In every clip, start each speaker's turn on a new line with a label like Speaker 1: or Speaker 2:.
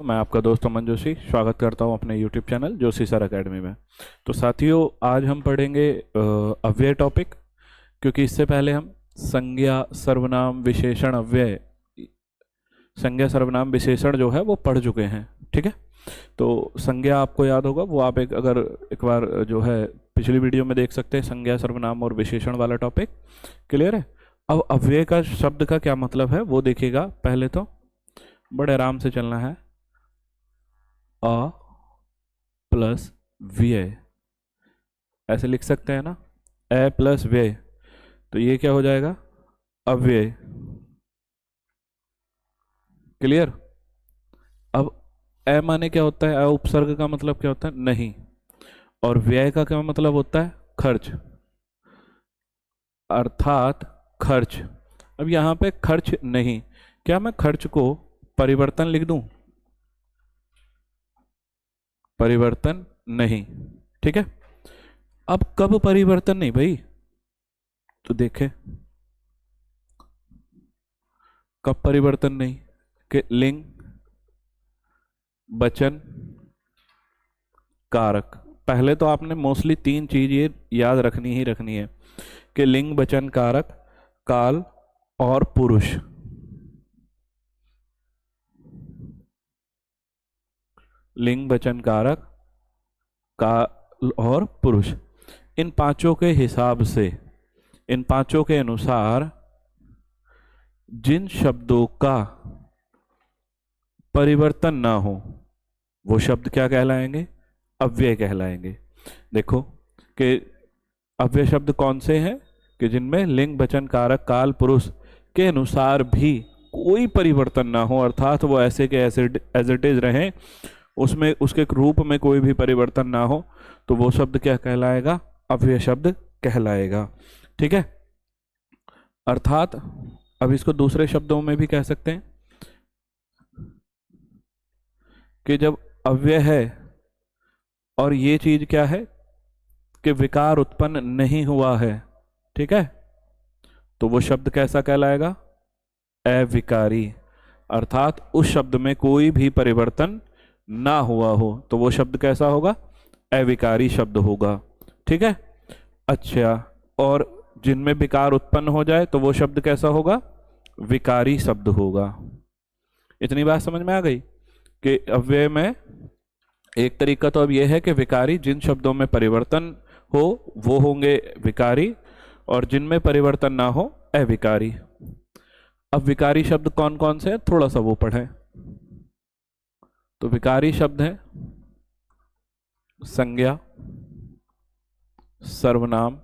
Speaker 1: मैं आपका दोस्त अमन जोशी स्वागत करता हूं अपने YouTube channel Joshi sir academy में। तो साथियों, आज हम पढ़ेंगे अव्यय टॉपिक, क्योंकि इससे पहले हम संज्ञा सर्वनाम विशेषण अव्यय, संज्ञा सर्वनाम विशेषण जो है वो पढ़ चुके हैं। ठीक है, तो संज्ञा आपको याद होगा, वो आप एक बार जो है पिछली वीडियो में देख सकते हैं। संज्ञा सर्वनाम और विशेषण वाला टॉपिक क्लियर है। अब अव्यय का शब्द का क्या मतलब है वो देखिएगा। पहले तो बड़े आराम से चलना है। अ प्लस व्यय, ऐसे लिख सकते हैं ना, ए प्लस व्यय, तो ये क्या हो जाएगा? अव्यय। क्लियर। अब ए माने क्या होता है? उपसर्ग का मतलब क्या होता है? नहीं। और व्यय का क्या मतलब होता है? खर्च, अर्थात खर्च। अब यहां पे खर्च नहीं, क्या मैं खर्च को परिवर्तन लिख दूं? परिवर्तन नहीं। ठीक है, अब कब परिवर्तन नहीं भाई? तो देखें कब परिवर्तन नहीं, कि लिंग वचन कारक। पहले तो आपने मोस्टली तीन चीज ये याद रखनी ही रखनी है, कि लिंग वचन कारक, काल और पुरुष। लिंग वचन कारक, काल और पुरुष, इन पांचों के हिसाब से, इन पांचों के अनुसार जिन शब्दों का परिवर्तन ना हो वो शब्द क्या कहलाएंगे? अव्यय कहलाएंगे। देखो कि अव्यय शब्द कौन से हैं? कि जिनमें लिंग वचन कारक काल पुरुष के अनुसार भी कोई परिवर्तन ना हो, अर्थात वो ऐसे के ऐसे एज इट इज रहें, उसमें उसके रूप में कोई भी परिवर्तन ना हो, तो वो शब्द क्या कहलाएगा? अव्यय शब्द कहलाएगा। ठीक है, अर्थात अब इसको दूसरे शब्दों में भी कह सकते हैं कि जब अव्यय है और ये चीज क्या है कि विकार उत्पन्न नहीं हुआ है, ठीक है, तो वो शब्द कैसा कहलाएगा? अविकारी। अर्थात उस शब्द में कोई भी परिवर्तन ना हुआ हो तो वो शब्द कैसा होगा? अविकारी शब्द होगा। ठीक है, अच्छा, और जिनमें विकार उत्पन्न हो जाए तो वो शब्द कैसा होगा? विकारी शब्द होगा। इतनी बात समझ में आ गई कि अव्यय में एक तरीका तो अब यह है कि विकारी, जिन शब्दों में परिवर्तन हो वो होंगे विकारी, और जिनमें परिवर्तन ना हो अविकारी। अब विकारी शब्द कौन कौन से हैं थोड़ा सा वो पढ़ें। तो विकारी शब्द है संज्ञा, सर्वनाम,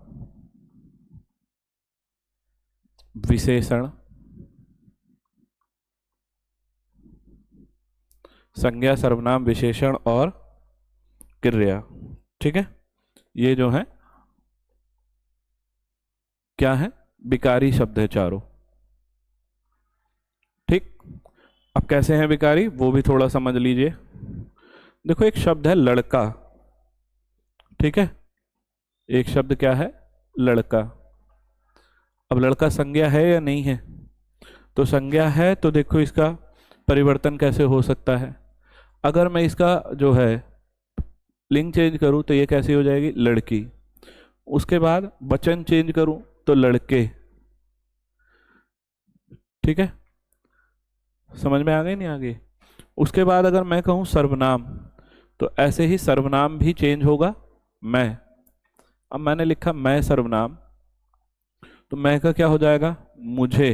Speaker 1: विशेषण, संज्ञा सर्वनाम विशेषण और क्रिया। ठीक है, ये जो है क्या है? विकारी शब्द है चारों। ठीक, अब कैसे हैं विकारी वो भी थोड़ा समझ लीजिए। देखो, एक शब्द है लड़का, ठीक है, एक शब्द क्या है? लड़का। अब लड़का संज्ञा है या नहीं है? तो संज्ञा है, तो देखो इसका परिवर्तन कैसे हो सकता है? अगर मैं इसका जो है लिंग चेंज करूं तो ये कैसी हो जाएगी? लड़की। उसके बाद वचन चेंज करूं तो लड़के। ठीक है, समझ में आ गई नहीं? आगे उसके बाद अगर मैं कहूं सर्वनाम, तो ऐसे ही सर्वनाम भी चेंज होगा। मैं, अब मैंने लिखा मैं सर्वनाम, तो मैं का क्या हो जाएगा? मुझे,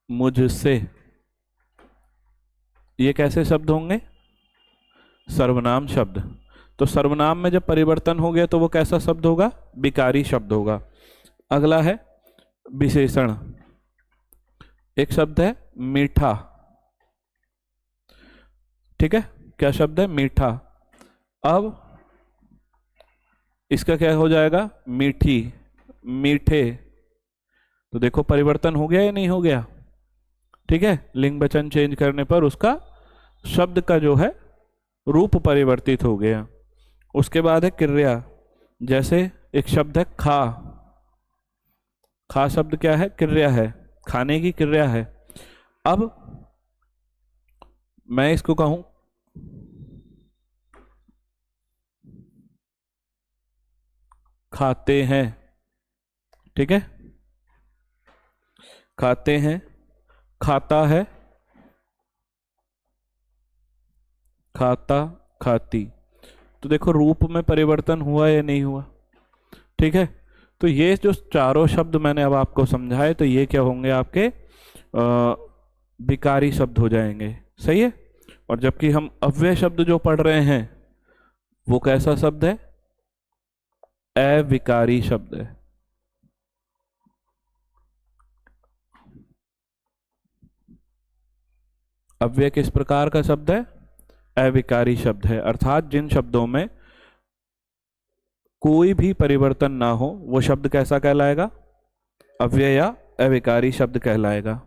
Speaker 1: मुझसे। ये कैसे शब्द होंगे? सर्वनाम शब्द। तो सर्वनाम में जब परिवर्तन हो गया तो वो कैसा शब्द होगा? विकारी शब्द होगा। अगला है विशेषण। एक शब्द है मीठा, ठीक है, क्या शब्द है? मीठा। अब इसका क्या हो जाएगा? मीठी, मीठे। तो देखो परिवर्तन हो गया या नहीं हो गया? ठीक है, लिंग वचन चेंज करने पर उसका शब्द का जो है रूप परिवर्तित हो गया। उसके बाद है क्रिया। जैसे एक शब्द है खा, खा शब्द क्या है? क्रिया है, खाने की क्रिया है। अब मैं इसको कहूं खाते हैं, ठीक है, खाते हैं, खाता है, खाता, खाती। तो देखो रूप में परिवर्तन हुआ या नहीं हुआ, ठीक है। तो ये जो चारों शब्द मैंने अब आपको समझाए, तो ये क्या होंगे आपके विकारी शब्द हो जाएंगे, सही है। और जबकि हम अव्यय शब्द जो पढ़ रहे हैं वो कैसा शब्द है, अविकारी शब्द है। अव्यय किस प्रकार का शब्द है, अविकारी शब्द है, अर्थात जिन शब्दों में कोई भी परिवर्तन ना हो वो शब्द कैसा कहलाएगा, अव्यय या अविकारी शब्द कहलाएगा।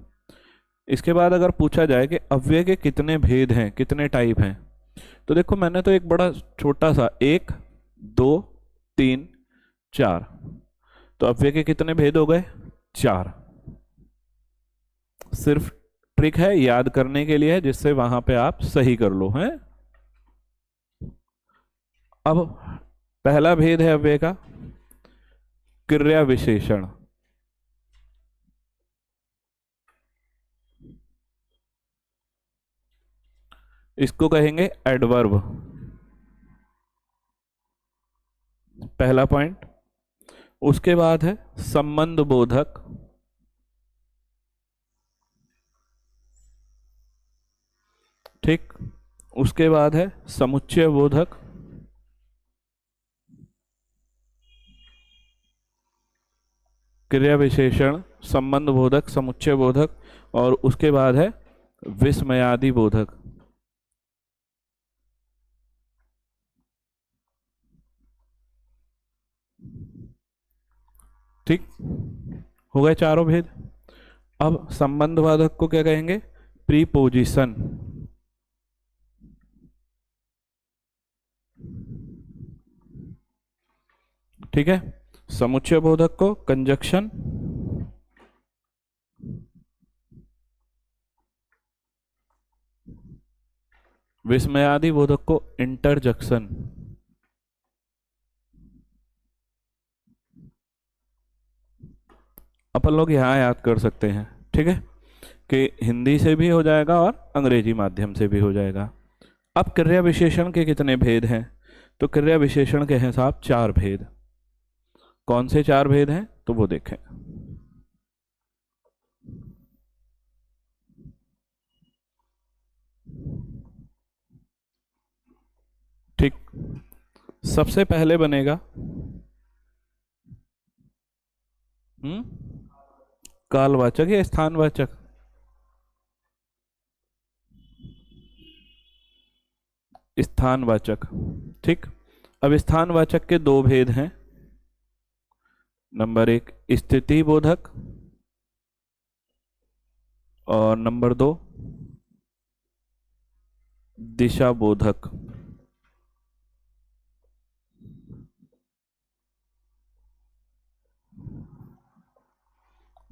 Speaker 1: इसके बाद अगर पूछा जाए कि अव्यय के कितने भेद हैं, कितने टाइप हैं, तो देखो मैंने तो एक बड़ा छोटा सा 1 2 3 4, तो अव्यय के कितने भेद हो गए, 4। सिर्फ ट्रिक है याद करने के लिए, जिससे वहां पे आप सही कर लो हैं। अब पहला भेद है अव्यय का क्रिया विशेषण। इसको कहेंगे एडवर्ब, पहला पॉइंट। उसके बाद है संबंध बोधक, ठीक। उसके बाद है समुच्चय बोधक, क्रिया विशेषण, संबंध बोधक, समुच्चय बोधक, और उसके बाद है विस्मयादि बोधक, ठीक। हो गए चारों भेद। अब संबंध बोधक को क्या कहेंगे, प्रीपोजिशन, ठीक है। समुच्चय बोधक को कंजक्शन, विस्मयादि बोधक को इंटरजक्शन। अपन लोग यहाँ याद कर सकते हैं, ठीक है, कि हिंदी से भी हो जाएगा और अंग्रेजी माध्यम से भी हो जाएगा। अब क्रिया विशेषण के कितने भेद हैं, तो क्रिया विशेषण के हैं साहब 4 भेद। कौन से 4 भेद हैं, तो वो देखें। ठीक, सबसे पहले बनेगा कालवाचक या स्थानवाचक, स्थानवाचक, ठीक। अब स्थानवाचक के 2 भेद हैं। नंबर 1 स्थिति बोधक, और नंबर 2 दिशा बोधक।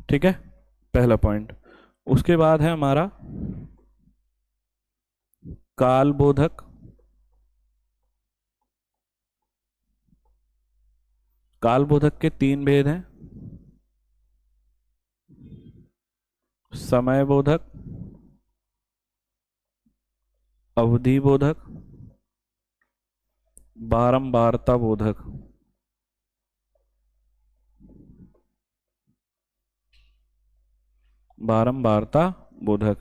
Speaker 1: ठीक है, पहला पॉइंट। उसके बाद है हमारा काल बोधक, काल बोधक के 3 भेद हैं। समय बोधक, अवधि बोधक, बारंबारता बोधक। बारंबारता बोधक।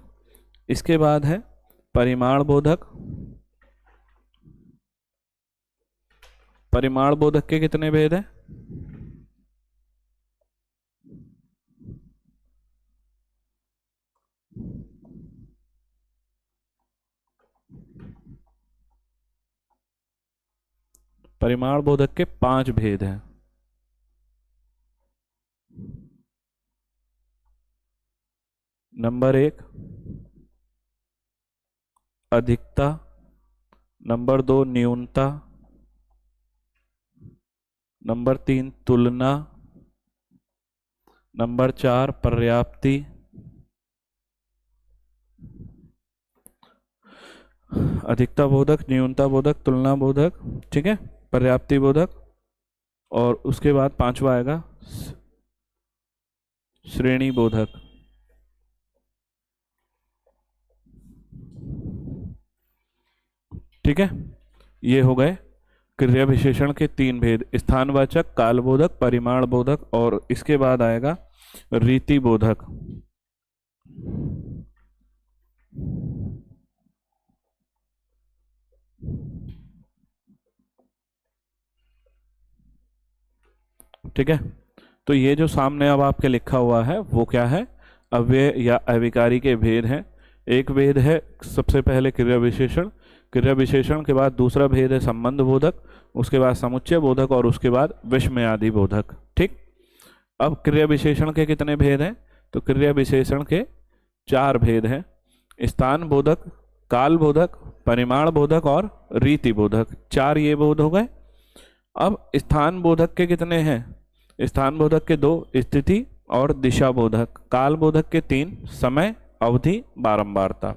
Speaker 1: इसके बाद है परिमाण बोधक। परिमाण बोधक के कितने भेद हैं, परिमाण बोधक के 5 भेद हैं। नंबर 1 अधिकता, नंबर 2 न्यूनता, नंबर 3 तुलना, नंबर 4 पर्याप्ति, अधिकता बोधक, न्यूनता बोधक, तुलना बोधक, ठीक है, पर्याप्ति बोधक, और उसके बाद पांचवा आएगा श्रेणी बोधक। ठीक है, ये हो गए क्रिया विशेषण के तीन भेद, स्थानवाचक, कालबोधक, परिमाण बोधक, और इसके बाद आएगा रीति बोधक। ठीक है, तो ये जो सामने अब आपके लिखा हुआ है वो क्या है, अव्यय या अविकारी के भेद हैं। एक भेद है सबसे पहले क्रिया विशेषण, क्रिया विशेषण के बाद दूसरा भेद है संबंध बोधक, उसके बाद समुच्चय बोधक, और उसके बाद विषमयादि बोधक। ठीक, अब क्रिया विशेषण के कितने भेद हैं, तो क्रिया विशेषण के चार भेद हैं, स्थान बोधक, काल बोधक, परिमाण बोधक और रीति बोधक। चार ये बोध हो गए। अब स्थान बोधक के कितने हैं, स्थान बोधक के दो, स्थिति और दिशा बोधक। काल बोधक के तीन, समय, अवधि, बारंबारता।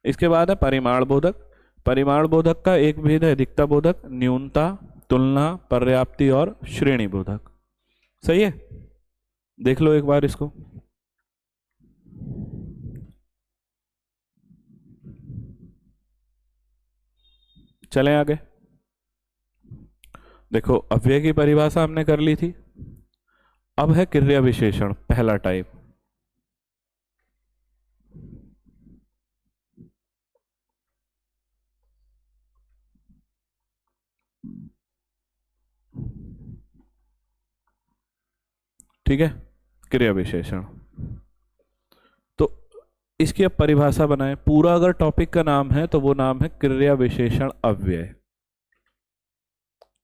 Speaker 1: इसके बाद है परिमाण बोधक। परिमाण बोधक का एक भेद है अधिकता बोधक, न्यूनता, तुलना, पर्याप्ति और श्रेणी बोधक। सही है, देख लो एक बार इसको। चलें आगे। देखो, अव्यय की परिभाषा हमने कर ली थी, अब है क्रिया विशेषण, पहला टाइप। ठीक है, क्रिया विशेषण, तो इसकी अब परिभाषा बनाए। पूरा अगर टॉपिक का नाम है तो वो नाम है क्रिया विशेषण अव्यय।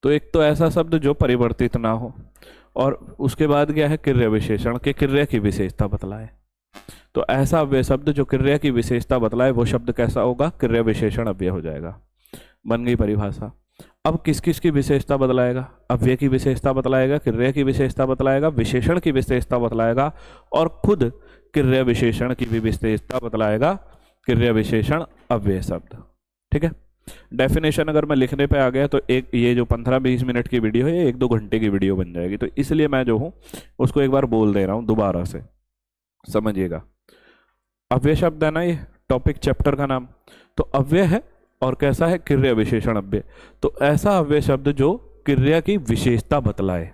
Speaker 1: तो एक तो ऐसा शब्द जो परिवर्तित ना हो, और उसके बाद क्या है, क्रिया विशेषण के क्रिया की विशेषता बतलाए। तो ऐसा अव्यय शब्द जो क्रिया की विशेषता बतलाए वो शब्द कैसा होगा, क्रिया विशेषण अव्यय हो जाएगा। बन गई परिभाषा। अब किस किस की विशेषता बतलाएगा, अव्यय की विशेषता बतलाएगा, क्रिया की विशेषता बतलाएगा, विशेषण की विशेषता बतलाएगा, और खुद क्रिया विशेषण की भी विशेषता बतलाएगा, क्रिया विशेषण अव्यय शब्द। ठीक है, डेफिनेशन अगर मैं लिखने पे आ गया तो एक ये जो 15-20 मिनट की वीडियो है, 1-2 घंटे की वीडियो बन जाएगी। तो इसलिए मैं जो हूँ उसको एक बार बोल दे रहा हूँ दोबारा से, समझिएगा। अव्यय शब्द है ना ये टॉपिक चैप्टर का नाम, तो अव्यय है और कैसा है, क्रिया विशेषण अव्यय। तो ऐसा अव्यय शब्द जो क्रिया की विशेषता बतलाए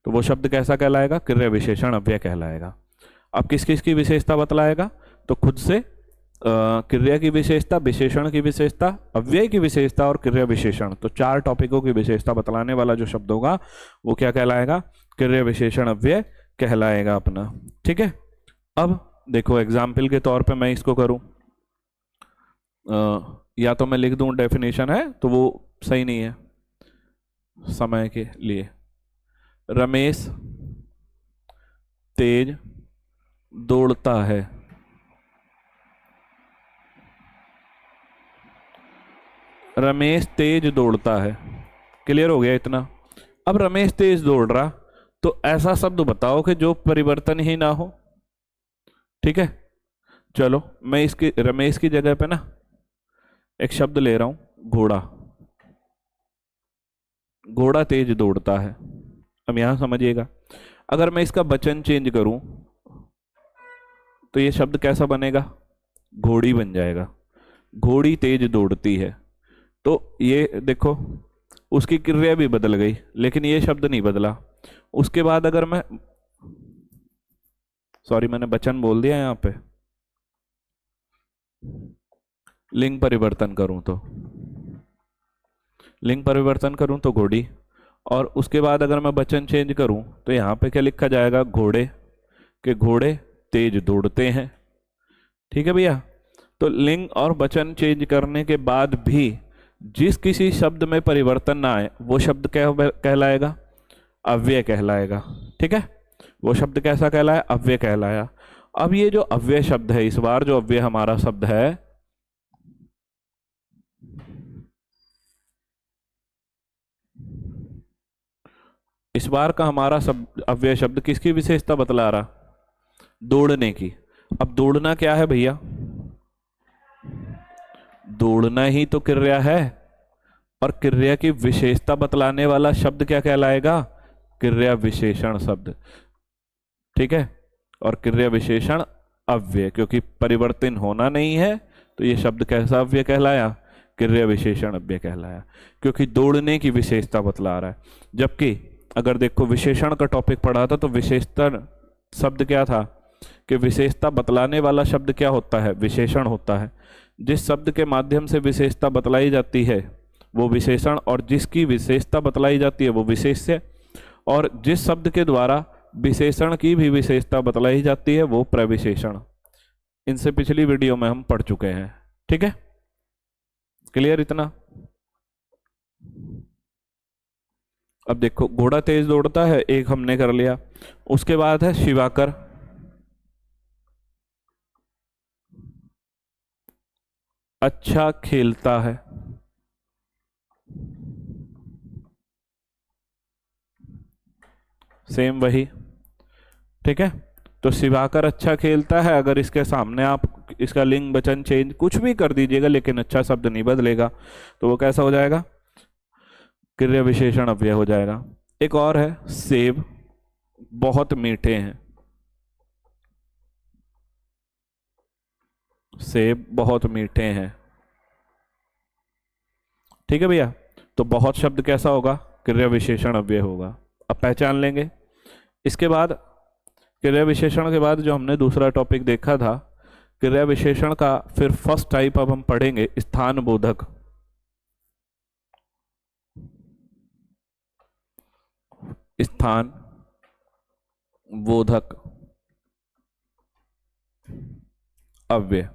Speaker 1: तो वो शब्द कैसा कहलाएगा, क्रिया विशेषण अव्यय कहलाएगा। अब किस किस की विशेषता बतलाएगा, तो खुद से क्रिया की विशेषता, विशेषण की विशेषता, अव्यय की विशेषता और क्रिया विशेषण। तो चार टॉपिकों की विशेषता बतलाने वाला जो शब्द होगा वो क्या कहलाएगा, क्रिया विशेषण अव्यय कहलाएगा अपना। ठीक है, अब देखो एग्जाम्पल के तौर पे मैं इसको करूं, या तो मैं लिख दूं डेफिनेशन है तो वो सही नहीं है समय के लिए। रमेश तेज दौड़ता है। रमेश तेज दौड़ता है, क्लियर हो गया इतना। अब रमेश तेज दौड़ रहा, तो ऐसा शब्द बताओ कि जो परिवर्तन ही ना हो। ठीक है, चलो मैं इसकी रमेश की जगह पे ना एक शब्द ले रहा हूं, घोड़ा। घोड़ा तेज दौड़ता है। अब यहां समझिएगा, अगर मैं इसका वचन चेंज करूं तो ये शब्द कैसा बनेगा, घोड़ी बन जाएगा। घोड़ी तेज दौड़ती है, तो ये देखो उसकी क्रिया भी बदल गई लेकिन ये शब्द नहीं बदला। उसके बाद अगर मैं, सॉरी मैंने वचन बोल दिया यहां पे, लिंग परिवर्तन करूं तो, लिंग परिवर्तन करूं तो घोड़ी, और उसके बाद अगर मैं वचन चेंज करूं तो यहां पे क्या लिखा जाएगा, घोड़े, के घोड़े तेज दौड़ते हैं। ठीक है भैया, तो लिंग और वचन चेंज करने के बाद भी जिस किसी शब्द में परिवर्तन ना आए वो शब्द क्या कहलाएगा, अव्यय कहलाएगा। ठीक है, वो शब्द कैसा कहलाया, अव्यय कहलाया। अब ये जो अव्यय शब्द है, इस बार जो अव्यय हमारा शब्द है, इस बार का हमारा शब्द अव्यय शब्द किसकी विशेषता बतला रहा, दौड़ने की। अब दौड़ना क्या है भैया, दौड़ना ही तो क्रिया है, और क्रिया की विशेषता बतलाने वाला शब्द क्या कहलाएगा? क्रिया विशेषण शब्द। ठीक है, और क्रिया विशेषण अव्यय, क्योंकि परिवर्तन होना नहीं है तो ये शब्द कैसा अव्यय कहलाया? क्रिया विशेषण अव्यय कहलाया, क्योंकि दौड़ने की विशेषता बतला रहा है। जबकि अगर देखो विशेषण का टॉपिक पढ़ा था तो विशेषता शब्द क्या था? कि विशेषता बतलाने वाला शब्द क्या होता है? विशेषण होता है। जिस शब्द के माध्यम से विशेषता बतलाई जाती है वो विशेषण, और जिसकी विशेषता बतलाई जाती है वो विशेष्य, और जिस शब्द के द्वारा विशेषण की भी विशेषता बतलाई जाती है वो प्रविशेषण। इनसे पिछली वीडियो में हम पढ़ चुके हैं। ठीक है, क्लियर इतना? अब देखो घोड़ा तेज दौड़ता है, एक हमने कर लिया। उसके बाद है शिवाकर। अच्छा खेलता है। सेम वही। ठीक है, तो शिवाकर अच्छा खेलता है, अगर इसके सामने आप इसका लिंग वचन चेंज कुछ भी कर दीजिएगा लेकिन अच्छा शब्द नहीं बदलेगा, तो वो कैसा हो जाएगा? क्रिया विशेषण अव्यय हो जाएगा। एक और है सेब बहुत मीठे हैं। सेब बहुत मीठे हैं। ठीक है भैया, तो बहुत शब्द कैसा होगा? क्रिया विशेषण अव्यय होगा। अब पहचान लेंगे। इसके बाद क्रिया विशेषण के बाद जो हमने दूसरा टॉपिक देखा था क्रिया विशेषण का, फिर फर्स्ट टाइप अब हम पढ़ेंगे स्थान बोधक। स्थान बोधक अव्यय।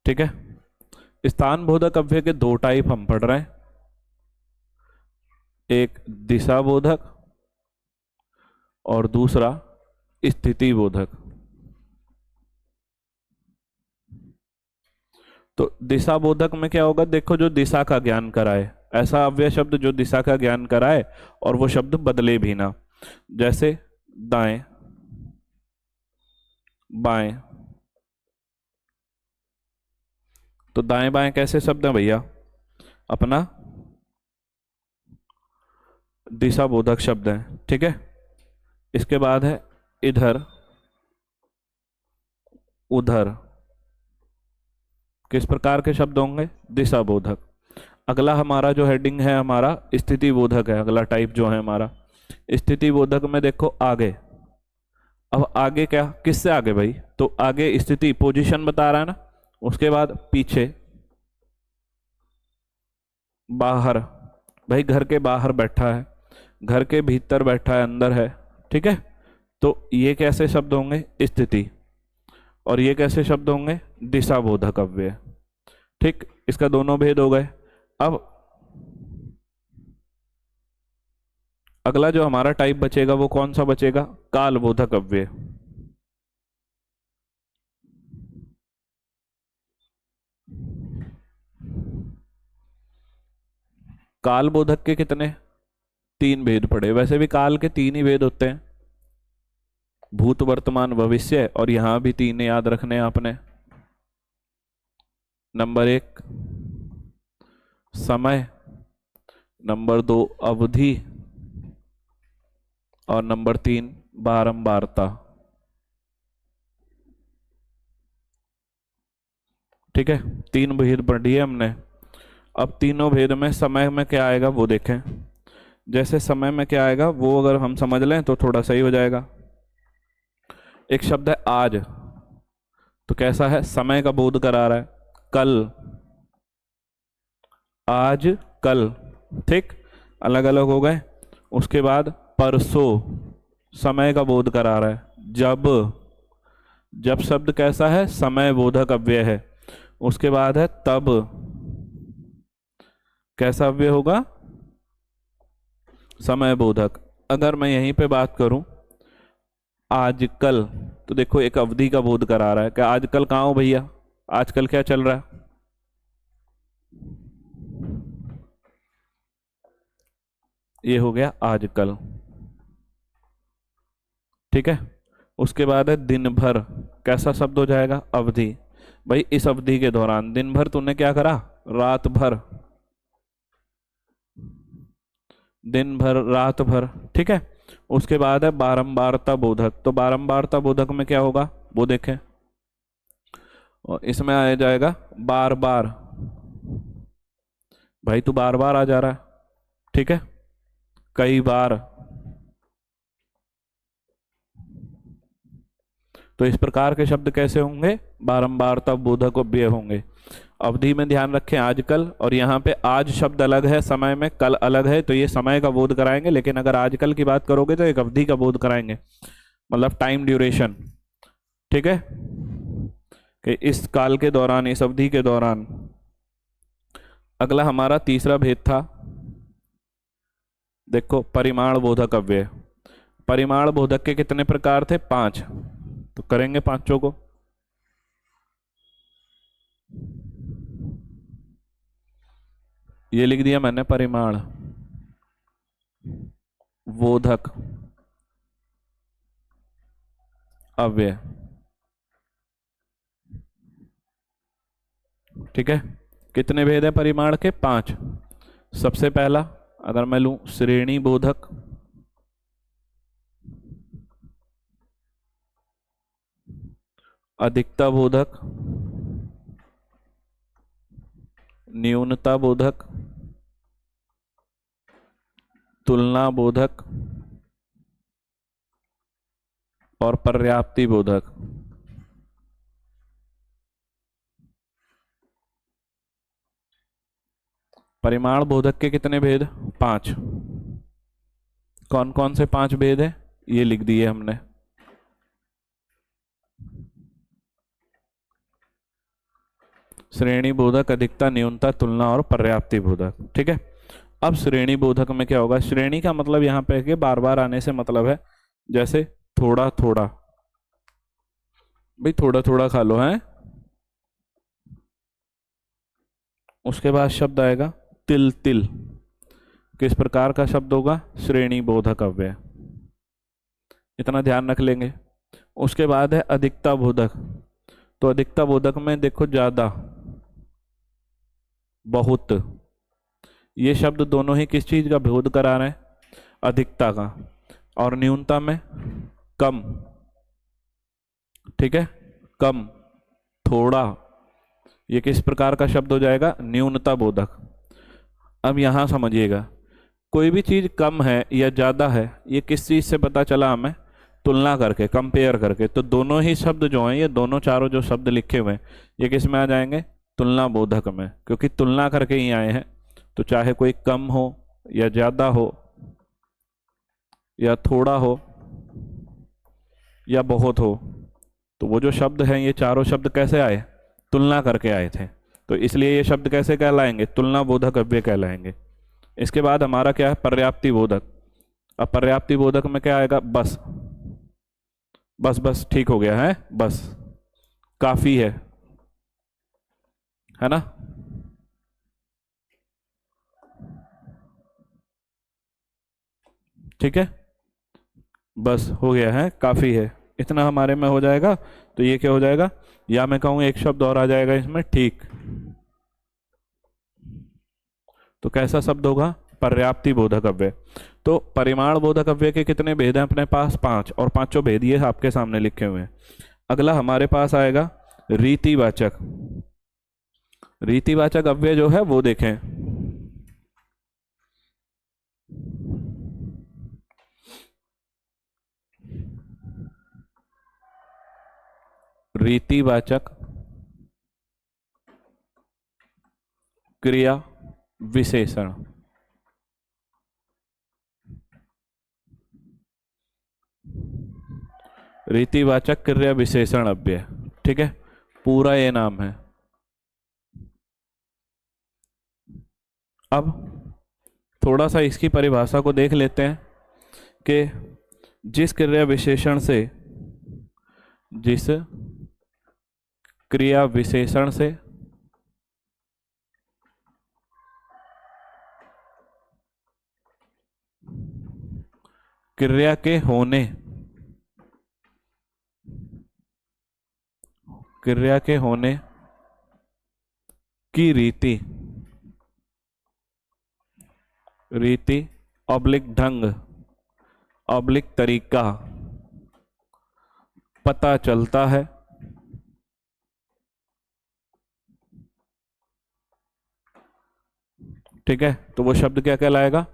Speaker 1: ठीक है, स्थान बोधक अव्यय के दो टाइप हम पढ़ रहे हैं, एक दिशा बोधक और दूसरा स्थिति बोधक। तो दिशा बोधक में क्या होगा? देखो जो दिशा का ज्ञान कराए, ऐसा अव्यय शब्द जो दिशा का ज्ञान कराए और वो शब्द बदले भी ना। जैसे दाएं, बाएं। तो दाएं बाएं कैसे शब्द है भैया? अपना दिशा बोधक शब्द है। ठीक है, इसके बाद है इधर उधर। किस प्रकार के शब्द होंगे? दिशा बोधक। अगला हमारा जो हेडिंग है हमारा स्थिति बोधक है। अगला टाइप जो है हमारा स्थिति बोधक में देखो आगे। अब आगे क्या, किससे आगे भाई? तो आगे स्थिति पोजीशन बता रहा है ना। उसके बाद पीछे, बाहर, भाई घर के बाहर बैठा है, घर के भीतर बैठा है, अंदर है। ठीक है, तो ये कैसे शब्द होंगे? स्थिति। और ये कैसे शब्द होंगे? दिशा बोधक अव्यय। ठीक, इसका दोनों भेद हो गए। अब अगला जो हमारा टाइप बचेगा वो कौन सा बचेगा? काल बोधक अव्यय। काल बोधक के कितने? तीन भेद पड़े। वैसे भी काल के तीन ही भेद होते हैं, भूत वर्तमान भविष्य, और यहां भी तीन याद रखने हैं आपने। नंबर एक समय, नंबर दो अवधि, और नंबर तीन बारंबारता। ठीक है, तीन भेद पढ़ दिए हमने। अब तीनों भेद में समय में क्या आएगा वो देखें। जैसे समय में क्या आएगा वो अगर हम समझ लें तो थोड़ा सही हो जाएगा। एक शब्द है आज, तो कैसा है? समय का बोध करा रहा है। कल, आज, कल। ठीक, अलग अलग हो गए। उसके बाद परसों, समय का बोध करा रहा है। जब, जब शब्द कैसा है? समय बोधक अव्यय है। उसके बाद है तब, कैसा अव्यय होगा? समय बोधक। अगर मैं यहीं पे बात करूं आजकल, तो देखो एक अवधि का बोध करा रहा है। क्या आजकल कहाँ हो भैया? आजकल क्या चल रहा है? ये हो गया आजकल। ठीक है, उसके बाद है दिन भर, कैसा शब्द हो जाएगा? अवधि। भाई इस अवधि के दौरान, दिन भर तूने क्या करा? रात भर, दिन भर, रात भर, ठीक है। उसके बाद है बारंबारता बोधक। तो बारंबारता बोधक में क्या होगा वो देखें, और इसमें आ जाएगा बार बार। भाई तू बार बार आ जा रहा है, ठीक है, कई बार। तो इस प्रकार के शब्द कैसे होंगे? बारंबारता बोधक अव्यय होंगे। अवधि में ध्यान रखें आजकल, और यहाँ पे आज शब्द अलग है, समय में कल अलग है, तो ये समय का बोध कराएंगे। लेकिन अगर आजकल की बात करोगे तो एक अवधि का बोध कराएंगे, मतलब टाइम ड्यूरेशन, ठीक है, कि इस काल के दौरान, इस अवधि के दौरान। अगला हमारा तीसरा भेद था, देखो, परिमाण बोधक अव्यय। परिमाण बोधक के कितने प्रकार थे? 5। तो करेंगे पांचों को। ये लिख दिया मैंने, परिमाण बोधक अव्यय, ठीक है। कितने भेद है परिमाण के? 5। सबसे पहला अगर मैं लूं श्रेणी बोधक, अधिकता बोधक, न्यूनता बोधक, तुलना बोधक और पर्याप्ति बोधक। परिमाण बोधक के कितने भेद? 5। कौन कौन से 5 भेद है ये लिख दिए हमने। श्रेणी बोधक, अधिकता, न्यूनता, तुलना और पर्याप्ति बोधक, ठीक है। अब श्रेणी बोधक में क्या होगा? श्रेणी का मतलब यहाँ पे है कि बार बार आने से मतलब है, जैसे थोड़ा थोड़ा, भाई थोड़ा थोड़ा खा लो है। उसके बाद शब्द आएगा तिल तिल। किस प्रकार का शब्द होगा? श्रेणी बोधक अव्यय, इतना ध्यान रख लेंगे। उसके बाद है अधिकता बोधक। तो अधिकता बोधक में देखो ज्यादा, बहुत, ये शब्द दोनों ही किस चीज का बोध करा रहे हैं? अधिकता का। और न्यूनता में कम, ठीक है, कम, थोड़ा, ये किस प्रकार का शब्द हो जाएगा? न्यूनता बोधक। अब यहां समझिएगा, कोई भी चीज कम है या ज्यादा है, ये किस चीज से पता चला हमें? तुलना करके, कंपेयर करके। तो दोनों ही शब्द जो हैं, ये दोनों चारों जो शब्द लिखे हुए हैं, ये किस में आ जाएंगे? तुलना बोधक में, क्योंकि तुलना करके ही आए हैं। तो चाहे कोई कम हो या ज्यादा हो या थोड़ा हो या बहुत हो, तो वो जो शब्द हैं, ये चारों शब्द कैसे आए? तुलना करके आए थे। तो इसलिए ये शब्द कैसे कहलाएंगे? तुलना बोधक अव्यय कहलाएंगे। इसके बाद हमारा क्या है? पर्याप्ति बोधक। अब पर्याप्ति बोधक में क्या आएगा? बस, बस, बस ठीक हो गया है, बस काफी है ना। ठीक है, बस हो गया है, काफी है, इतना हमारे में हो जाएगा। तो ये क्या हो जाएगा? या मैं कहूँ एक शब्द और आ जाएगा इसमें, ठीक। तो कैसा शब्द होगा? पर्याप्ति बोधक अव्यय। तो परिमाण बोधक अव्यय के कितने भेद हैं अपने पास? 5, और पांचों भेद ये आपके सामने लिखे हुए हैं। अगला हमारे पास आएगा रीतिवाचक। रीतिवाचक अव्यय जो है वो देखें। रीतिवाचक क्रिया विशेषण, रीतिवाचक क्रिया विशेषण अव्यय, ठीक है, पूरा ये नाम है। अब थोड़ा सा इसकी परिभाषा को देख लेते हैं कि जिस क्रिया विशेषण से, जिस क्रिया विशेषण से क्रिया के होने क्रिया के होने की रीति, रीति ऑब्लिक ढंग ऑब्लिक तरीका पता चलता है। ठीक है, तो वो शब्द क्या कहलाएगा?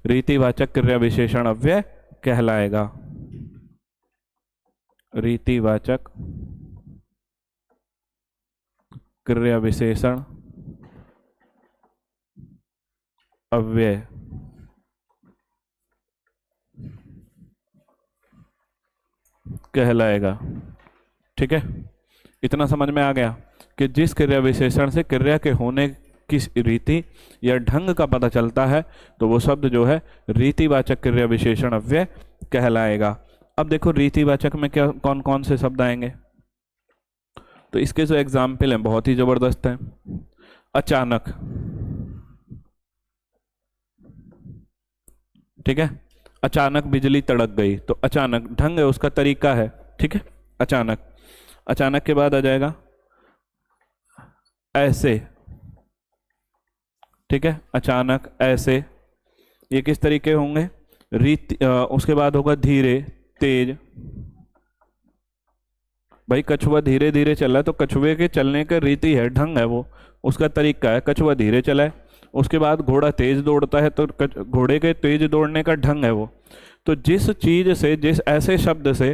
Speaker 1: रीतिवाचक क्रिया विशेषण अव्यय कहलाएगा। रीतिवाचक क्रिया विशेषण अव्यय कहलाएगा। ठीक है, इतना समझ में आ गया कि जिस क्रिया विशेषण से क्रिया के होने की रीति या ढंग का पता चलता है तो वो शब्द जो है रीतिवाचक क्रिया विशेषण अव्यय कहलाएगा। अब देखो रीतिवाचक में क्या कौन कौन से शब्द आएंगे, तो इसके जो एग्जाम्पल हैं बहुत ही जबरदस्त हैं। अचानक, ठीक है, अचानक बिजली तड़क गई, तो अचानक ढंग है उसका, तरीका है। ठीक है, अचानक। अचानक के बाद आ जाएगा ऐसे। ठीक है, अचानक ऐसे, ये किस तरीके होंगे? उसके बाद होगा धीरे तेज। भाई कछुआ धीरे धीरे चला तो कछुए के चलने का रीति है, ढंग है, वो उसका तरीका है, कछुआ धीरे चला है। उसके बाद घोड़ा तेज दौड़ता है तो घोड़े के तेज दौड़ने का ढंग है वो। तो जिस चीज से, जिस ऐसे शब्द से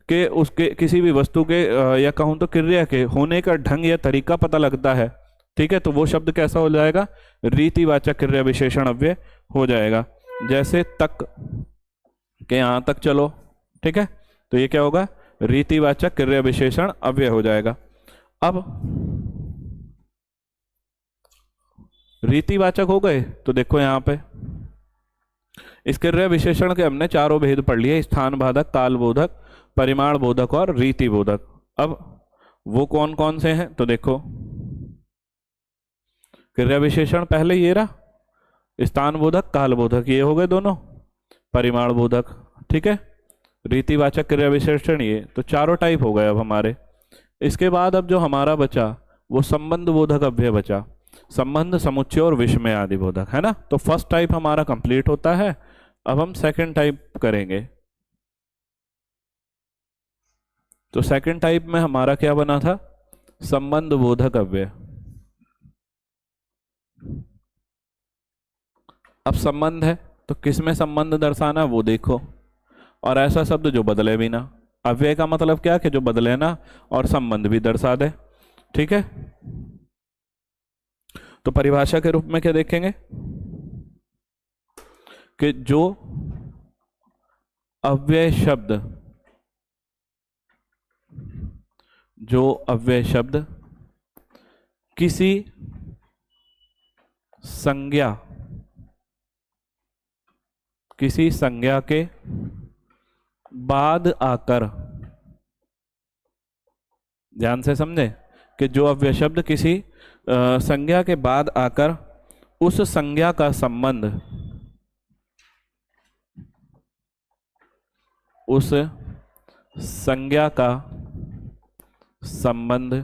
Speaker 1: कि उसके किसी भी वस्तु के या कहूँ तो क्रिया के होने का ढंग या तरीका पता लगता है, ठीक है, तो वो शब्द कैसा हो जाएगा? रीतिवाचक क्रिया विशेषण अव्यय हो जाएगा। जैसे तक के यहाँ तक चलो, ठीक है, तो ये क्या होगा? रीतिवाचक क्रिया विशेषण अव्यय हो जाएगा। अब रीतिवाचक हो गए तो देखो यहाँ पे इस क्रिया विशेषण के हमने चारों भेद पढ़ लिए, स्थान बाधक, काल बोधक, परिमाण बोधक और रीति बोधक। अब वो कौन कौन से हैं तो देखो, क्रिया विशेषण पहले ये रहा, स्थान बोधक, काल बोधक, ये हो गए दोनों, परिमाण बोधक। ठीक है, रीतिवाचक क्रिया विशेषण ये, तो चारों टाइप हो गए अब हमारे। इसके बाद अब जो हमारा बचा वो संबंध बोधक अव्यय बचा, संबंध, समुच्चय और विस्मय आदि बोधक, है ना। तो फर्स्ट टाइप हमारा कंप्लीट होता है। अब हम सेकंड टाइप करेंगे। तो सेकंड टाइप में हमारा क्या बना था? संबंध बोधक अव्यय। अब संबंध है तो किसमें संबंध दर्शाना वो देखो, और ऐसा शब्द जो बदले भी ना। अव्यय का मतलब क्या कि जो बदले ना, और संबंध भी दर्शा दे। ठीक है, तो परिभाषा के रूप में क्या देखेंगे कि जो अव्यय शब्द, जो अव्यय शब्द किसी संज्ञा, किसी संज्ञा के बाद आकर, ध्यान से समझे कि जो अव्यय शब्द किसी संज्ञा के बाद आकर उस संज्ञा का संबंध, उस संज्ञा का संबंध,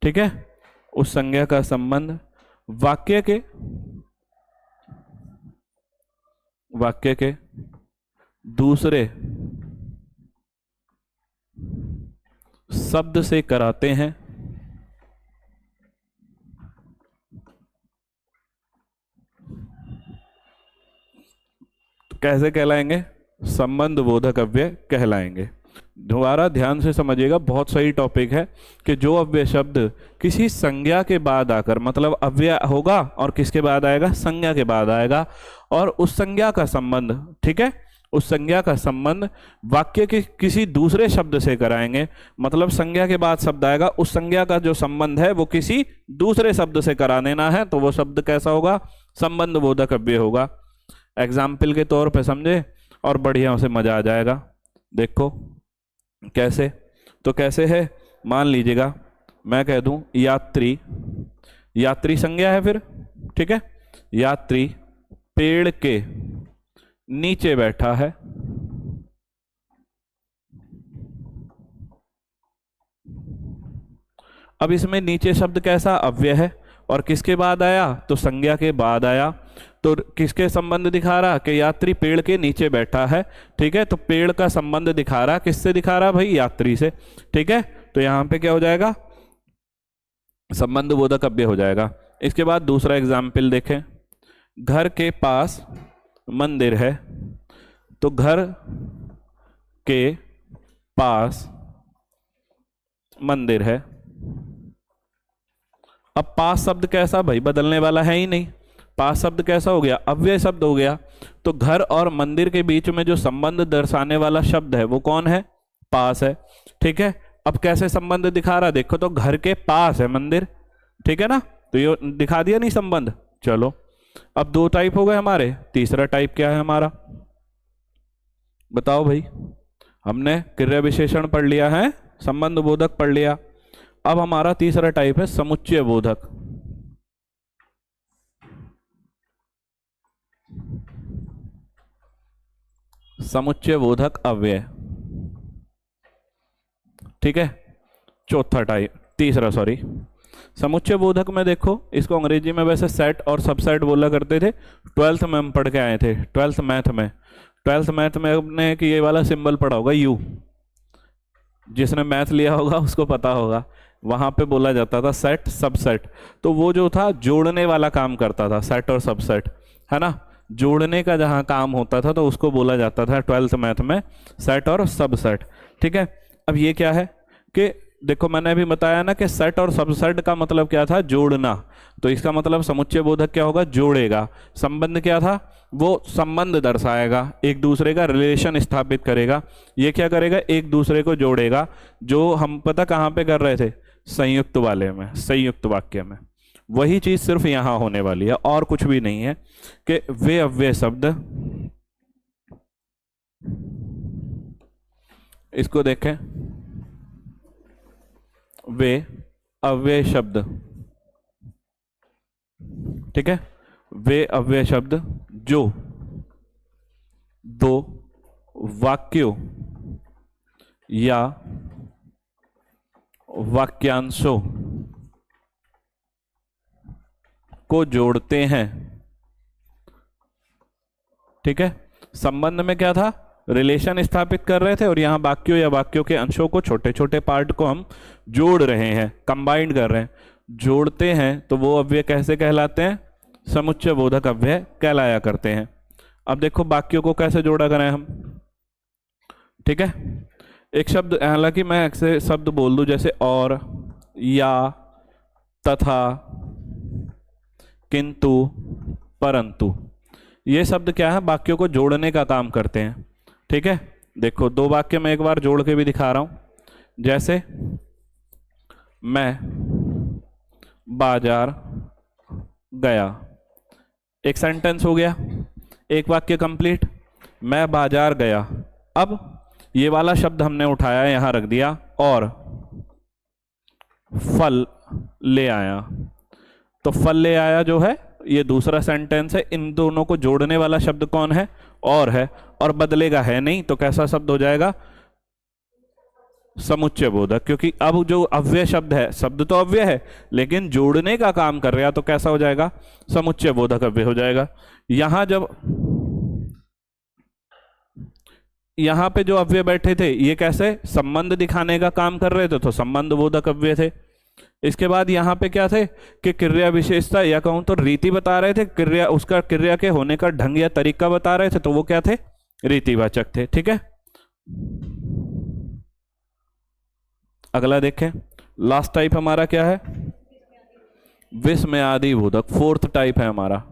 Speaker 1: ठीक है, उस संज्ञा का संबंध वाक्य के दूसरे शब्द से कराते हैं, तो कैसे कहलाएंगे? संबंध बोधक अव्यय कहलाएंगे। दोबारा ध्यान से समझिएगा, बहुत सही टॉपिक है कि जो अव्यय शब्द किसी संज्ञा के बाद आकर, मतलब अव्यय होगा और किसके बाद आएगा? संज्ञा के बाद आएगा, और उस संज्ञा का संबंध, ठीक है, उस संज्ञा का संबंध वाक्य के किसी दूसरे शब्द से कराएंगे। मतलब संज्ञा के बाद शब्द आएगा, उस संज्ञा का जो संबंध है वो किसी दूसरे शब्द से करा देना है, तो वो शब्द कैसा होगा? संबंध बोधक अव्यय होगा। एग्जाम्पल के तौर पे समझे और बढ़िया से मजा आ जाएगा। देखो कैसे, तो कैसे है, मान लीजिएगा मैं कह दूं यात्री, यात्री संज्ञा है फिर, ठीक है, यात्री पेड़ के नीचे बैठा है, अब इसमें नीचे शब्द कैसा, अव्यय है, और किसके बाद आया, तो संज्ञा के बाद आया। तो किसके संबंध दिखा रहा, कि यात्री पेड़ के नीचे बैठा है, ठीक है, तो पेड़ का संबंध दिखा रहा, किससे दिखा रहा भाई, यात्री से, ठीक है। तो यहां पे क्या हो जाएगा, संबंध बोधक अव्यय हो जाएगा। इसके बाद दूसरा एग्जाम्पल देखें, घर के पास मंदिर है, तो घर के पास मंदिर है। अब पास शब्द कैसा भाई, बदलने वाला है ही नहीं, पास शब्द कैसा हो गया, अव्यय शब्द हो गया। तो घर और मंदिर के बीच में जो संबंध दर्शाने वाला शब्द है वो कौन है, पास है, ठीक है। अब कैसे संबंध दिखा रहा, देखो तो घर के पास है मंदिर, ठीक है ना, तो ये दिखा दिया नहीं संबंध। चलो अब दो टाइप हो गए हमारे, तीसरा टाइप क्या है हमारा, बताओ भाई। हमने क्रिया विशेषण पढ़ लिया है, संबंध बोधक पढ़ लिया, अब हमारा तीसरा टाइप है समुच्चय बोधक। समुच्चय बोधक अव्यय, ठीक है, चौथा टाइप, तीसरा सॉरी। समुच्चय बोधक में देखो, इसको अंग्रेजी में वैसे सेट और सबसेट बोला करते थे, 12th में हम पढ़ के आए थे, 12th मैथ में। 12th मैथ में अपने कि ये वाला सिंबल पढ़ा होगा यू, जिसने मैथ लिया होगा उसको पता होगा, वहां पे बोला जाता था सेट सबसेट। तो वो जो था जोड़ने वाला काम करता था, सेट और सबसेट, है ना, जोड़ने का जहां काम होता था तो उसको बोला जाता था 12th मैथ में सेट और सबसेट, ठीक है। अब ये क्या है कि देखो मैंने अभी बताया ना कि सेट और सबसेट का मतलब क्या था, जोड़ना, तो इसका मतलब समुच्चय बोधक क्या होगा, जोड़ेगा। संबंध क्या था, वो संबंध दर्शाएगा, एक दूसरे का रिलेशन स्थापित करेगा। ये क्या करेगा, एक दूसरे को जोड़ेगा, जो हम पता कहाँ पे कर रहे थे, संयुक्त वाले में, संयुक्त वाक्य में। वही चीज सिर्फ यहां होने वाली है और कुछ भी नहीं है, कि वे अव्यय शब्द, इसको देखें, वे अव्यय शब्द, ठीक है, वे अव्यय शब्द जो दो वाक्यों या वाक्यांशों को जोड़ते हैं, ठीक है। संबंध में क्या था, रिलेशन स्थापित कर रहे थे, और यहां वाक्यों या वाक्यों के अंशों को, छोटे छोटे पार्ट को हम जोड़ रहे हैं, कंबाइंड कर रहे हैं, जोड़ते हैं, तो वो अव्यय कैसे कहलाते हैं, समुच्चय बोधक अव्यय कहलाया करते हैं। अब देखो वाक्यों को कैसे जोड़ा करें हम, ठीक है। एक शब्द, हालांकि मैं ऐसे शब्द बोल दूं जैसे और, या, तथा, किंतु, परंतु, ये शब्द क्या है, वाक्यों को जोड़ने का काम करते हैं, ठीक है। देखो दो वाक्य मैं एक बार जोड़ के भी दिखा रहा हूं, जैसे मैं बाजार गया, एक सेंटेंस हो गया, एक वाक्य कंप्लीट, मैं बाजार गया। अब ये वाला शब्द हमने उठाया यहां रख दिया, और फल ले आया, तो फल ले आया जो है ये दूसरा सेंटेंस है, इन दोनों को जोड़ने वाला शब्द कौन है, और है, और बदलेगा है नहीं, तो कैसा शब्द हो जाएगा, समुच्चय बोधक। क्योंकि अब जो अव्यय शब्द है, शब्द तो अव्यय है लेकिन जोड़ने का काम कर रहा, तो कैसा हो जाएगा, समुच्चय बोधक अव्यय हो जाएगा। यहां जब यहां पे जो अव्यय बैठे थे ये कैसे संबंध दिखाने का काम कर रहे थे, तो संबंध बोधक अव्यय थे। इसके बाद यहां पे क्या थे कि क्रिया विशेषता या कहूं तो रीति बता रहे थे, क्रिया, उसका क्रिया के होने का ढंग या तरीका बता रहे थे, तो वो क्या थे, रीतिवाचक थे, ठीक है। अगला देखें, लास्ट टाइप हमारा क्या है, विस्मयादि बोधक, फोर्थ टाइप है हमारा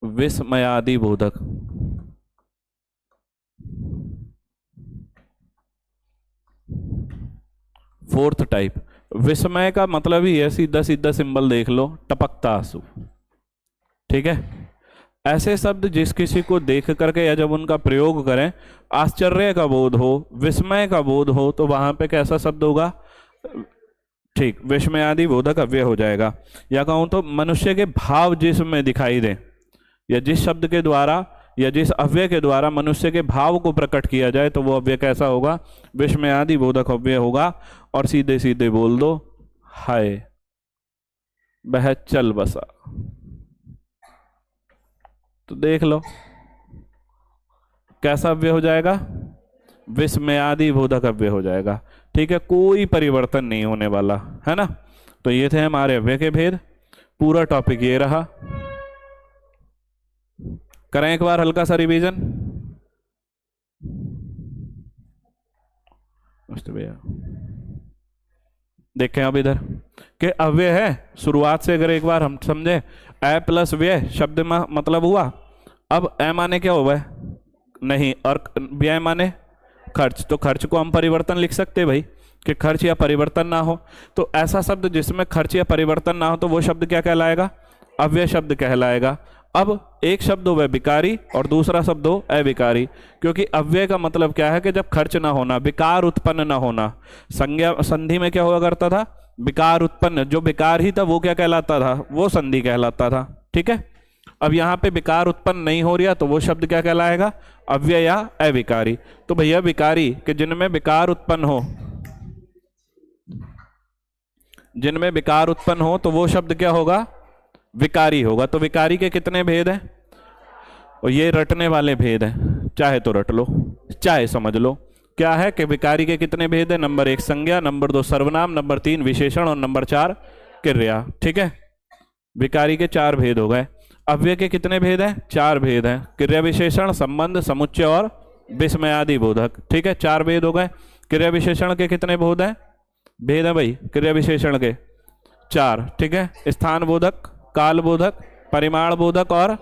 Speaker 1: विस्मयादि बोधक। फोर्थ टाइप, विस्मय का मतलब ही है, सीधा सीधा सिंबल देख लो, टपकता आंसू, ठीक है। ऐसे शब्द जिस किसी को देख करके या जब उनका प्रयोग करें आश्चर्य का बोध हो, विस्मय का बोध हो, तो वहां पे कैसा शब्द होगा, ठीक, विस्मयादि बोधक अव्यय हो जाएगा। या कहूं तो मनुष्य के भाव जिसमें दिखाई दे, या जिस शब्द के द्वारा या जिस अव्यय के द्वारा मनुष्य के भाव को प्रकट किया जाए तो वो अव्यय कैसा होगा? विस्मयादि बोधक अव्यय होगा। और सीधे सीधे बोल दो, हाय वह चल बसा। तो देख लो कैसा अव्यय हो जाएगा? विस्मयादि बोधक अव्यय हो जाएगा। ठीक है, कोई परिवर्तन नहीं होने वाला है ना। तो ये थे हमारे अव्यय के भेद। पूरा टॉपिक ये रहा। करें एक बार हल्का सा रिवीजन। भैया देखें अब इधर कि अव्यय है, शुरुआत से अगर एक बार हम समझे, ए प्लस व्यय शब्द में मतलब हुआ। अब ए माने क्या हुआ है? नहीं, और व्यय माने खर्च। तो खर्च को हम परिवर्तन लिख सकते हैं भाई, कि खर्च या परिवर्तन ना हो। तो ऐसा शब्द जिसमें खर्च या परिवर्तन ना हो तो वो शब्द क्या कहलाएगा? अव्यय शब्द कहलाएगा। अब एक शब्द हो वह विकारी और दूसरा शब्द हो अविकारी, क्योंकि अव्यय का मतलब क्या है कि जब खर्च ना होना, विकार उत्पन्न ना होना। संज्ञा संधि में क्या हुआ करता था? विकार उत्पन्न। जो विकार ही था वो क्या कहलाता था? वो संधि कहलाता था। ठीक है, अब यहाँ पे विकार उत्पन्न नहीं हो रहा तो वो शब्द क्या कहलाएगा? अव्यय या अविकारी। तो भैया विकारी कि जिनमें विकार उत्पन्न हो, जिनमें विकार उत्पन्न हो तो वो शब्द क्या होगा? विकारी होगा। तो विकारी के कितने भेद हैं? और ये रटने वाले भेद हैं, चाहे तो रट लो चाहे समझ लो। क्या है कि विकारी के कितने भेद हैं? नंबर 1 संज्ञा, नंबर 2 सर्वनाम, नंबर 3 विशेषण और नंबर 4 क्रिया। ठीक है, विकारी के 4 भेद हो गए। अव्यय के कितने भेद हैं? 4 भेद हैं। क्रिया विशेषण, संबंध, समुच्चय और विस्मयादि बोधक। ठीक है, 4 भेद हो गए। क्रिया विशेषण के कितने बोध हैं? भेद है भाई क्रिया विशेषण के 4। ठीक है, स्थान बोधक, काल बोधक, परिमाण बोधक और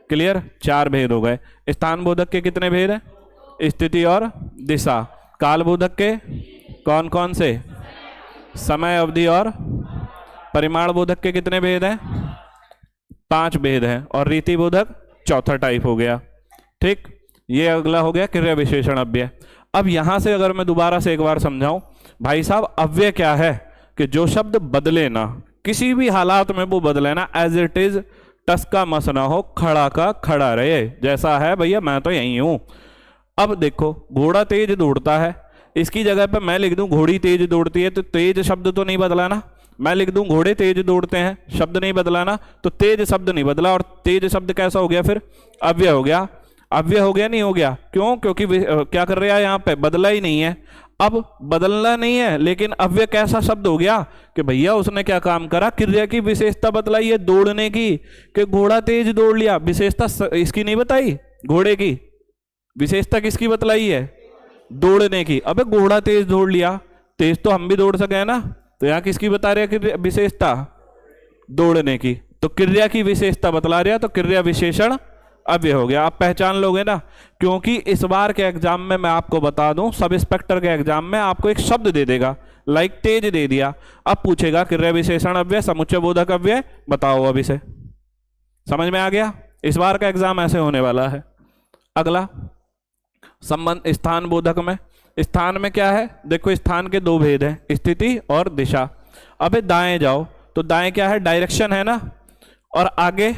Speaker 1: क्लियर, 4 भेद हो गए। स्थान बोधक के कितने भेद हैं? स्थिति और दिशा। काल बोधक के कौन कौन से? समय, अवधि और परिमाण बोधक के कितने भेद हैं? 5 भेद हैं। और रीति बोधक चौथा टाइप हो गया। ठीक, ये अगला हो गया क्रिया विशेषण अव्यय। अब यहां से अगर मैं दोबारा से एक बार समझाऊं, भाई साहब अव्यय क्या है? कि जो शब्द बदले ना, किसी भी हालात में वो बदले ना, एज इट इज, टस का मस ना हो, खड़ा का खड़ा रहे। जैसा है भैया मैं तो यही हूं। अब देखो घोड़ा तेज दौड़ता है, इसकी जगह पे मैं लिख दूं घोड़ी तेज दौड़ती है, तो तेज शब्द तो नहीं बदला ना। मैं लिख दूं घोड़े तेज दौड़ते हैं, शब्द नहीं बदला ना, तो तेज शब्द नहीं बदला। और तेज शब्द कैसा हो गया फिर? अव्यय हो गया। अव्यय हो गया नहीं हो गया? क्यों? क्योंकि क्या कर रहा है यहाँ पे? बदला ही नहीं है। अब बदलना नहीं है, लेकिन अव्यय कैसा शब्द हो गया कि भैया उसने क्या काम करा? क्रिया की विशेषता बतलाई है दौड़ने की, कि घोड़ा तेज दौड़ लिया। विशेषता इसकी नहीं बताई, घोड़े की। विशेषता किसकी बतलाई है? दौड़ने की। अबे घोड़ा तेज दौड़ लिया, तेज तो हम भी दौड़ सके ना। तो यहाँ किसकी बता रहे हैं विशेषता? दौड़ने की। तो क्रिया की विशेषता बतला रहा, तो क्रिया विशेषण अव्यय हो गया। आप पहचान लोगे ना, क्योंकि इस बार के एग्जाम में मैं आपको बता दूं, सब इंस्पेक्टर के एग्जाम में आपको एक शब्द दे देगा, लाइक तेज दे दिया। अब पूछेगा क्रिया विशेषण अव्यय, समुच्चय बोधक अव्यय, बताओ। अभी से समझ में आ गया? इस बार का एग्जाम ऐसे होने वाला है। अगला संबंध, स्थान बोधक में। स्थान में क्या है? देखो स्थान के 2 भेद हैं, स्थिति और दिशा। अबे दाएं जाओ, तो दाएं क्या है? डायरेक्शन है ना। और आगे,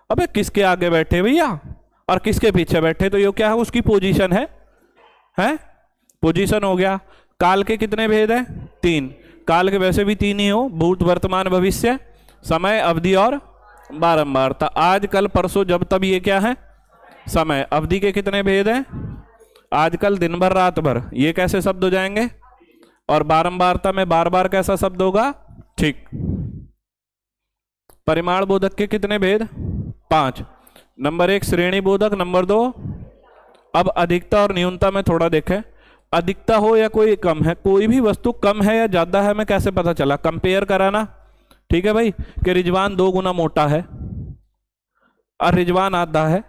Speaker 1: अबे किसके आगे बैठे भैया और किसके पीछे बैठे? तो ये क्या है? उसकी पोजीशन है, पोजीशन हो गया। काल के कितने भेद हैं? 3। काल के वैसे भी 3 ही हो, भूत, वर्तमान, भविष्य, समय, अवधि और बारंबारता। आज, कल, परसों, जब, तब, ये क्या है? समय। अवधि के कितने भेद हैं? आज, कल, दिन भर, रात भर, ये कैसे शब्द हो जाएंगे? और बारंबारता में बार बार कैसा शब्द होगा? ठीक। परिमाण बोधक के कितने भेद? 5। नंबर 1 श्रेणी बोधक, नंबर 2। अब अधिकता और न्यूनता में थोड़ा देखें। अधिकता हो या कोई कम है, कोई भी वस्तु कम है या ज्यादा है, मैं कैसे पता चला? कंपेयर कराना। ठीक है भाई, कि रिजवान 2 गुना मोटा है और रिजवान आधा है,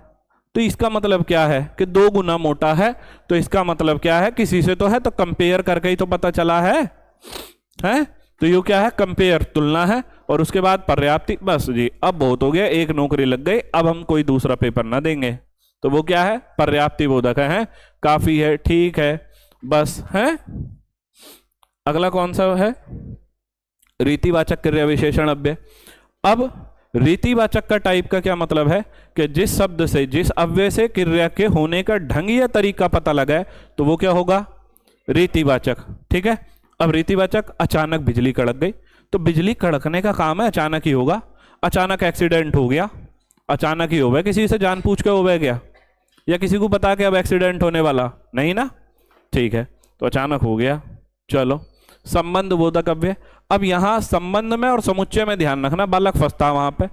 Speaker 1: तो इसका मतलब क्या है? कि 2 गुना मोटा है। तो इसका मतलब क्या है? किसी से तो है, तो कंपेयर करके ही तो पता चला है। तो ये क्या है? कंपेयर, तुलना है। और उसके बाद पर्याप्ति। बस जी, अब बहुत हो गया, 1 नौकरी लग गई, अब हम कोई दूसरा पेपर ना देंगे। तो वो क्या है? पर्याप्ति बोधक है, काफी है, ठीक है, बस है। अगला कौन सा है? रीतिवाचक क्रिया विशेषण अव्यय। अब रीतिवाचक का टाइप का क्या मतलब है कि जिस शब्द से, जिस अव्यय से क्रिया के होने का ढंग या तरीका पता लगा है तो वो क्या होगा? रीतिवाचक। ठीक है। अब रीतिवाचक, अचानक बिजली कड़क गई, तो बिजली कड़कने का काम है अचानक ही होगा। अचानक एक्सीडेंट हो गया, अचानक ही हो गया, किसी से जान पूछ के हो गया या किसी को बता के अब एक्सीडेंट होने वाला नहीं ना? ठीक है, तो अचानक हो गया। चलो, संबंध बोधक अव्यय। अब यहां संबंध में और समुच्चय में ध्यान रखना, बालक फंसता वहां पे।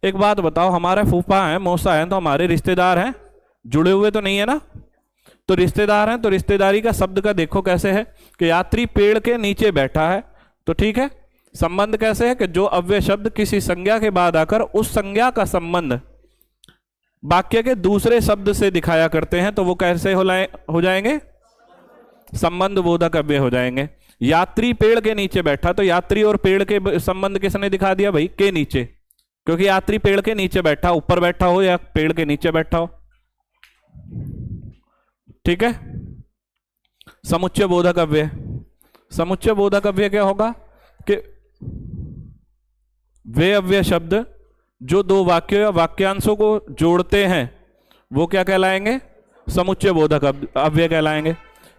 Speaker 1: एक बात बताओ, हमारे फूफा हैं, मौसा हैं, तो हमारे रिश्तेदार हैं, जुड़े हुए तो नहीं है ना? तो रिश्तेदार हैं, तो रिश्तेदारी का शब्द का देखो कैसे है कि यात्री पेड़ के नीचे बैठा है, तो ठीक है। संबंध कैसे है कि जो अव्यय शब्द किसी संज्ञा के बाद आकर उस संज्ञा का संबंध वाक्य के दूसरे शब्द से दिखाया करते हैं, तो वो कैसे हो जाएंगे? संबंध बोधक अव्यय हो जाएंगे। यात्री पेड़ के नीचे बैठा, तो यात्री और पेड़ के संबंध किसने दिखा दिया भाई? के नीचे, क्योंकि यात्री पेड़ के नीचे बैठा, ऊपर बैठा हो या पेड़ के नीचे बैठा हो। ठीक है। समुच्चय बोधक अव्यय। समुच्चय बोधक अव्यय क्या होगा कि वे अव्यय शब्द जो दो वाक्यों या वाक्यांशों को जोड़ते हैं वो क्या कहलाएंगे? समुच्चय बोधक अव्यय कहलाएंगे।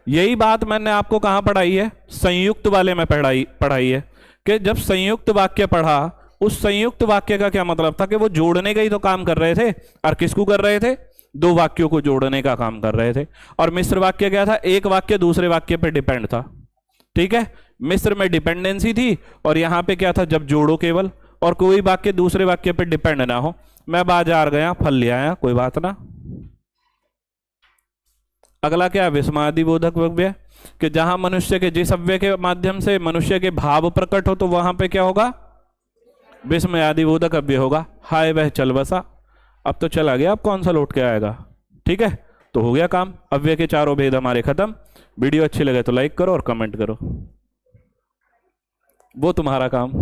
Speaker 1: यही बात मैंने आपको कहां पढ़ाई है? संयुक्त वाले में पढ़ाई है कि जब संयुक्त वाक्य पढ़ा, उस संयुक्त वाक्य का क्या मतलब था कि वो जोड़ने का ही तो काम कर रहे थे। और किसको कर रहे थे? दो वाक्यों को जोड़ने का काम कर रहे थे। और मिश्र वाक्य क्या था? एक वाक्य दूसरे वाक्य पर डिपेंड था। ठीक है, मिश्र में डिपेंडेंसी थी और यहां पे क्या था? जब जोड़ो केवल, और कोई वाक्य दूसरे वाक्य पर डिपेंड ना हो। मैं बाजार गया, फल ले आया, कोई बात ना। अगला क्या? विस्मयादि बोधक अव्यय, कि जहां मनुष्य के, जिस अव्यय के माध्यम से मनुष्य के भाव प्रकट हो, तो वहां पे क्या होगा? विस्मयादि बोधक अव्यय होगा। हाय वह चल बसा, अब तो चला गया, अब कौन सा लौट के आएगा? ठीक है, तो हो गया काम। अव्यय के चारों भेद हमारे खत्म। वीडियो अच्छी लगे तो लाइक करो और कमेंट करो, वो तुम्हारा काम।